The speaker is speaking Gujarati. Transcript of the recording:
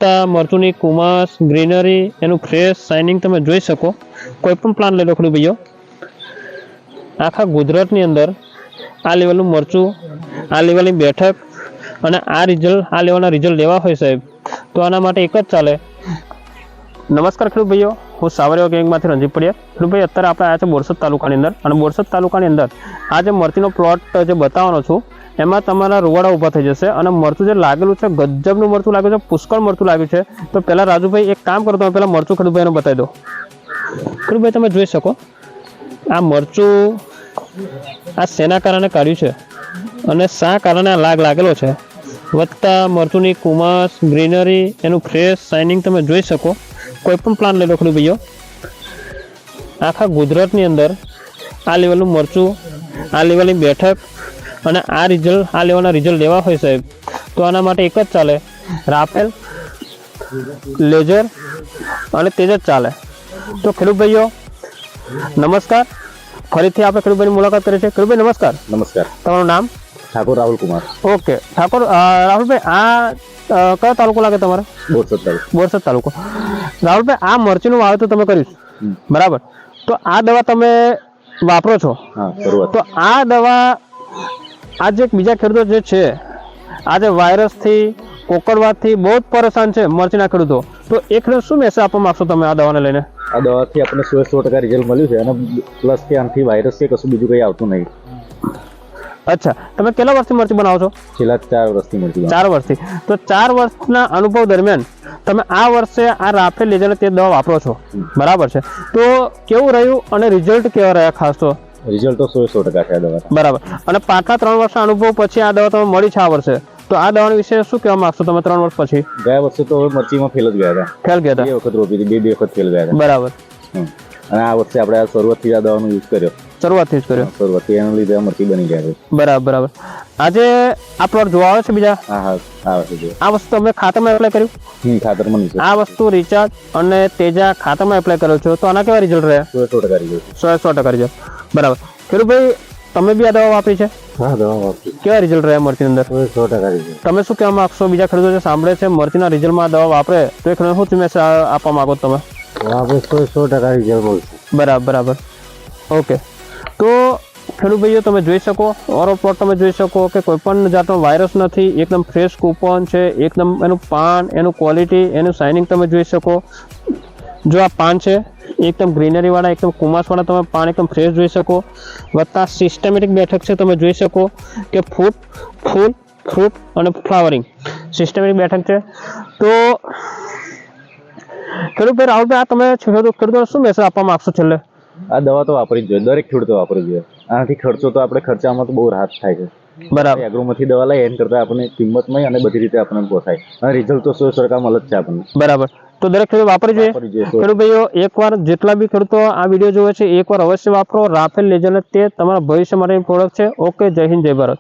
વધતા મરચુંની કુમાસ, ગ્રીનરી, એનું ફ્રેશ શાઇનિંગ તમે જોઈ શકો. કોઈ પણ પ્લાન્ટ લઈ લો ખેડૂત ભાઈઓ, આખા ગુજરાતની અંદર આ લેવલનું મરચું, આ લેવલની બેઠક અને આ લેવલના રિઝલ્ટ લેવા હોય સાહેબ, તો આના માટે એક જ ચાલે. નમસ્કાર ખેડૂત ભાઈઓ, હું સાવરિયા ગેંગમાંથી રણજીત પડિયા. ખેડૂત ભાઈ, અત્યારે આપણે આવ્યા છે બોરસદ તાલુકાની અંદર, અને બોરસદ તાલુકાની અંદર આ જે મરચીનો પ્લોટ જે બતાવવાનો છું એમાં તમારા રૂવાડા ઊભા થઈ જશે. અને મરચું જે લાગેલું છે, ગજબનું મરચું લાગ્યું છે, પુષ્કળ મરચું લાગ્યું છે. તો પહેલાં રાજુભાઈ એક કામ કરો, તમે પહેલાં મરચું ખેડૂત ભાઈને બતાવી દો. ખેડૂત ભાઈ, તમે જોઈ શકો આ મરચું આ શેના કારણે કાઢ્યું છે અને શા કારણે આ લાગેલો છે. વધતા મરચુંની કુમાસ, ગ્રીનરી, એનું ફ્રેશ શાઇનિંગ તમે જોઈ શકો. કોઈ પણ પ્લાન્ટ લઈ લો ખેડૂત ભાઈઓ, આખા ગુજરાતની અંદર આ લેવલનું મરચું, આ લેવલની બેઠક અને આ લેવલના રિઝલ્ટ લેવા હોય સાહેબ, તો આના માટે એક જ ચાલે, રાફેલ, લેઝર અને તેજ જ ચાલે. તો ખેડૂત ભાઈઓ નમસ્કાર, ફરીથી આપણે ખેડૂત ભાઈની મુલાકાત કરીએ છીએ. ખેડૂત ભાઈ નમસ્કાર. નમસ્કાર. તમારું નામ? ઠાકોર રાહુલ કુમાર. ઓકે ઠાકોર રાહુલભાઈ, આ કયો તાલુકો લાગે તમારે? બોરસદ તાલુકો. બોરસદ તાલુકો. રાહુલભાઈ, આ મરચીનું વાવેતર તમે કર્યું બરાબર, તો આ દવા તમે વાપરો છો? હા, શરૂઆત. તો આ દવા આ જે બીજા ખેડૂતો જે છે, આજે વાયરસથી, કોકડવાથી બહુ જ પરેશાન છે મરચીના ખેડૂતો, તો એ ખેડૂત શું મેસેજ આપવા માંગશો તમે આ દવાને લઈને? આ દવાથી આપણને 100% રિઝલ્ટ મળ્યું છે, અને પ્લસ કે આનાથી વાયરસ કે કશું બીજું કંઈ આવતું નહીં. અચ્છા, તમે કેટલા વર્ષથી મરચી બનાવો છો? છેલ્લા 4 વર્ષથી મરચી. 4 વર્ષથી. તો 4 વર્ષના અનુભવ દરમિયાન તમે આ વર્ષે આ રાફેલ લેઝર તે દવા વાપરો છો બરાબર છે, તો કેવું રહ્યું અને રિઝલ્ટ કેવા રહ્યા ખાસ તો? રિઝલ્ટ તો 100% છે આ દવા બરાબર. અને પાછલા 3 વર્ષના અનુભવ પછી આ દવા તમે મળી છે આ વર્ષે, તો આ દવા વિશે શું કહેવા માંગશો તમે 3 વર્ષ પછી? ગયા વર્ષે તો મરચીમાં ફેલ જ ગયા હતા. ફેલ ગયા હતા? 2 વખત રોપી હતી, 2 વખત ફેલ ગયા હતા. બરાબર. અને આ વર્ષે આપણે શરૂઆતથી આ દવાનો યુઝ કર્યો. શરૂઆતથી જ કર્યો? શરૂઆતથી, એના લીધે આ મરચી બની ગયા છે. બરાબર બરાબર. આજે આ પ્લોટ જોવા આવે છે બીજા? હા હા, આવે છે. આ વસ્તુ તમે ખાતરમાં એપ્લાય કર્યું? ખાતરમાં નહીં. આ વસ્તુ રિચાર્જ અને તેજા ખાતરમાં એપ્લાય કર્યો છો, તો આના કેવા રિઝલ્ટ રહ્યા? 100% રિઝલ્ટ. 100% રિઝલ્ટ. બરાબર. ખેડૂતભાઈ, તમે બી આ દવા વાપરી છે? હા, દવા વાપરી. કેવા રિઝલ્ટ રહ્યા મરચીની અંદર? 100% રિઝલ્ટ. તમે શું કહેવા માંગશો બીજા ખેડૂતો જે સાંભળે છે મરચીના રિઝલ્ટમાં આ દવા વાપરે, તો એ ખેડૂતને શું મેસેજ આપવા માંગો તમે? આપણે 100% રિઝલ્ટ મળશે. બરાબર બરાબર. ઓકે. તો ખેડૂત ભાઈઓ, તમે જોઈ શકો, ઓરો પ્લોટ તમે જોઈ શકો કે કોઈ પણ જાતનો વાયરસ નથી, એકદમ ફ્રેશ કૂપન છે, એકદમ એનું પાન, એનું ક્વોલિટી, એનું શાઇનિંગ તમે જોઈ શકો. જો આ પાન છે એકદમ ગ્રીનરી વાળા, એકદમ કુમાસવાળા, તમે પાન એકદમ ફ્રેશ જોઈ શકો. વધતા સિસ્ટમેટિક બેઠક છે, તમે જોઈ શકો કે ફૂલ, ફ્રૂટ અને ફ્લાવરિંગ સિસ્ટમેટિક બેઠક છે. તો ખેડૂત ભાઈ રાહુલભાઈ, આ તમે ખેડૂતોને શું મેસેજ આપવા માંગશો છેલ્લે? આ દવા તો વાપરવી જ જોઈએ, દરેક ખેડૂતો વાપરવી જોઈએ. આનાથી ખર્ચો તો આપણે ખર્ચામાં તો બહુ રાહત થાય છે. બરાબર. એગ્રોમાંથી દવા લઈએ એના કરતાં આપણને કિંમતમાં અને બધી રીતે આપણને પોસાય, અને રિઝલ્ટ તો 100% મળે જ છે આપણને. બરાબર. તો દરેક ખેડૂત વાપરવી જોઈએ. ખેડૂત ભાઈઓ, એકવાર જેટલા બી ખેડૂતો આ વિડીયો જોવે છે, એકવાર અવશ્ય વાપરો રાફેલ લેઝર, તે તમારા ભવિષ્ય માટેની પ્રોડક્ટ છે. ઓકે, જય હિન્દ, જય ભારત.